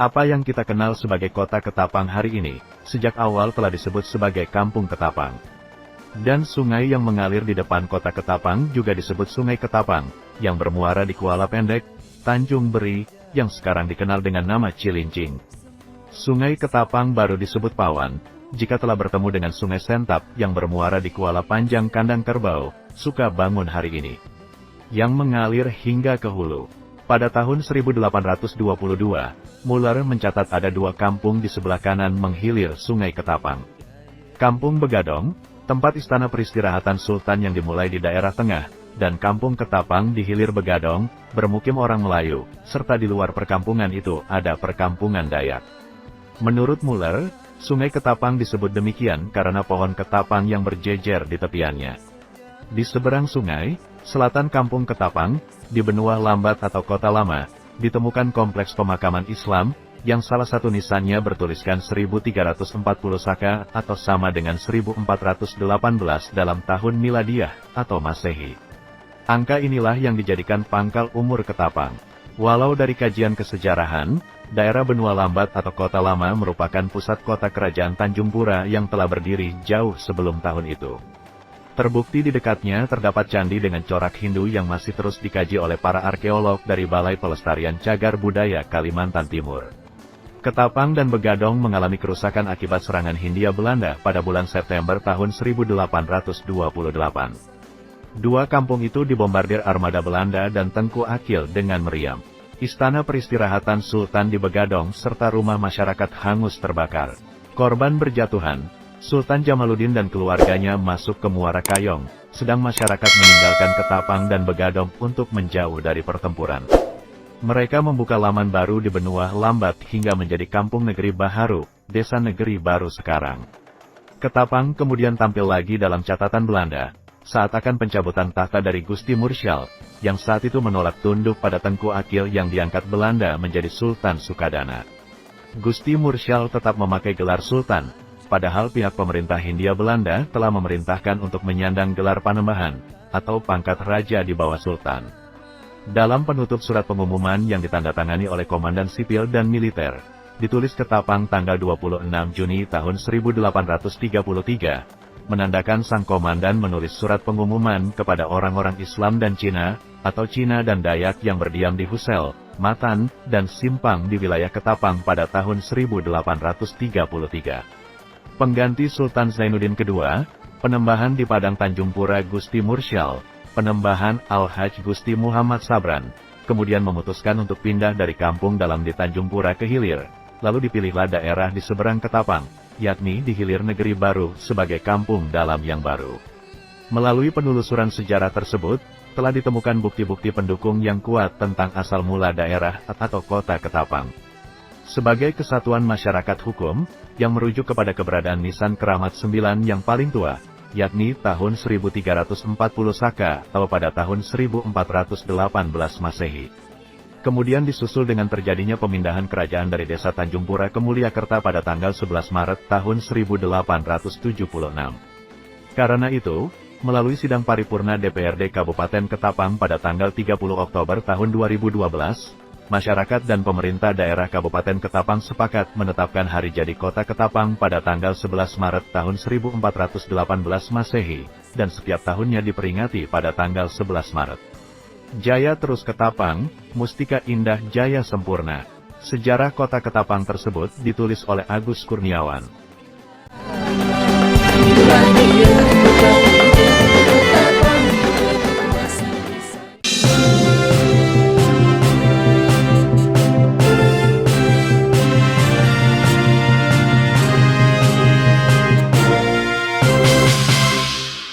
Apa yang kita kenal sebagai kota Ketapang hari ini, sejak awal telah disebut sebagai Kampung Ketapang. Dan sungai yang mengalir di depan kota Ketapang juga disebut Sungai Ketapang, yang bermuara di Kuala Pendek, Tanjung Beri, yang sekarang dikenal dengan nama Cilincing. Sungai Ketapang baru disebut Pawan, jika telah bertemu dengan Sungai Sentap yang bermuara di Kuala Panjang Kandang Kerbau, Sukabangun hari ini, yang mengalir hingga ke hulu. Pada tahun 1822, Muller mencatat ada dua kampung di sebelah kanan menghilir Sungai Ketapang. Kampung Begadong, tempat istana peristirahatan Sultan yang dimulai di daerah tengah, dan Kampung Ketapang di hilir Begadong, bermukim orang Melayu, serta di luar perkampungan itu ada perkampungan Dayak. Menurut Muller, Sungai Ketapang disebut demikian karena pohon ketapang yang berjejer di tepiannya. Di seberang sungai, selatan Kampung Ketapang, di benua Lambat atau Kota Lama, ditemukan kompleks pemakaman Islam, yang salah satu nisannya bertuliskan 1340 Saka atau sama dengan 1418 dalam tahun Miladiah atau Masehi. Angka inilah yang dijadikan pangkal umur Ketapang. Walau dari kajian kesejarahan, daerah benua Lambat atau Kota Lama merupakan pusat kota kerajaan Tanjung Pura yang telah berdiri jauh sebelum tahun itu. Terbukti di dekatnya terdapat candi dengan corak Hindu yang masih terus dikaji oleh para arkeolog dari Balai Pelestarian Cagar Budaya Kalimantan Timur. Ketapang dan Begadong mengalami kerusakan akibat serangan Hindia Belanda pada bulan September tahun 1828. Dua kampung itu dibombardir armada Belanda dan Tengku Akil dengan meriam. Istana peristirahatan Sultan di Begadong serta rumah masyarakat hangus terbakar. Korban berjatuhan, Sultan Jamaluddin dan keluarganya masuk ke Muara Kayong, sedang masyarakat meninggalkan Ketapang dan Begadong untuk menjauh dari pertempuran. Mereka membuka laman baru di benua Lambat hingga menjadi Kampung Negeri Baharu, Desa Negeri Baru sekarang. Ketapang kemudian tampil lagi dalam catatan Belanda, saat akan pencabutan tahta dari Gusti Mursyal, yang saat itu menolak tunduk pada Tengku Akil yang diangkat Belanda menjadi Sultan Sukadana. Gusti Mursyal tetap memakai gelar Sultan, padahal pihak pemerintah Hindia Belanda telah memerintahkan untuk menyandang gelar Panembahan, atau pangkat raja di bawah Sultan. Dalam penutup surat pengumuman yang ditandatangani oleh Komandan Sipil dan Militer, ditulis Ketapang tanggal 26 Juni tahun 1833, menandakan sang komandan menulis surat pengumuman kepada orang-orang Islam dan Cina, atau Cina dan Dayak yang berdiam di Husel, Matan, dan Simpang di wilayah Ketapang pada tahun 1833. Pengganti Sultan Zainuddin II, Penembahan di Padang Tanjung Pura Gusti Mursyal, Penembahan Al-Hajj Gusti Muhammad Sabran, kemudian memutuskan untuk pindah dari kampung dalam di Tanjung Pura ke hilir, lalu dipilihlah daerah di seberang Ketapang, yakni di hilir Negeri Baru sebagai kampung dalam yang baru. Melalui penelusuran sejarah tersebut, telah ditemukan bukti-bukti pendukung yang kuat tentang asal mula daerah atau kota Ketapang. Sebagai kesatuan masyarakat hukum, yang merujuk kepada keberadaan nisan Keramat 9 yang paling tua, yakni tahun 1340 Saka atau pada tahun 1418 Masehi. Kemudian disusul dengan terjadinya pemindahan kerajaan dari desa Tanjung Pura ke Mulyakerta pada tanggal 11 Maret tahun 1876. Karena itu, melalui sidang paripurna DPRD Kabupaten Ketapang pada tanggal 30 Oktober tahun 2012, masyarakat dan pemerintah daerah Kabupaten Ketapang sepakat menetapkan hari jadi kota Ketapang pada tanggal 11 Maret tahun 1418 Masehi, dan setiap tahunnya diperingati pada tanggal 11 Maret. Jaya terus Ketapang, Mustika Indah Jaya Sempurna. Sejarah kota Ketapang tersebut ditulis oleh Agus Kurniawan.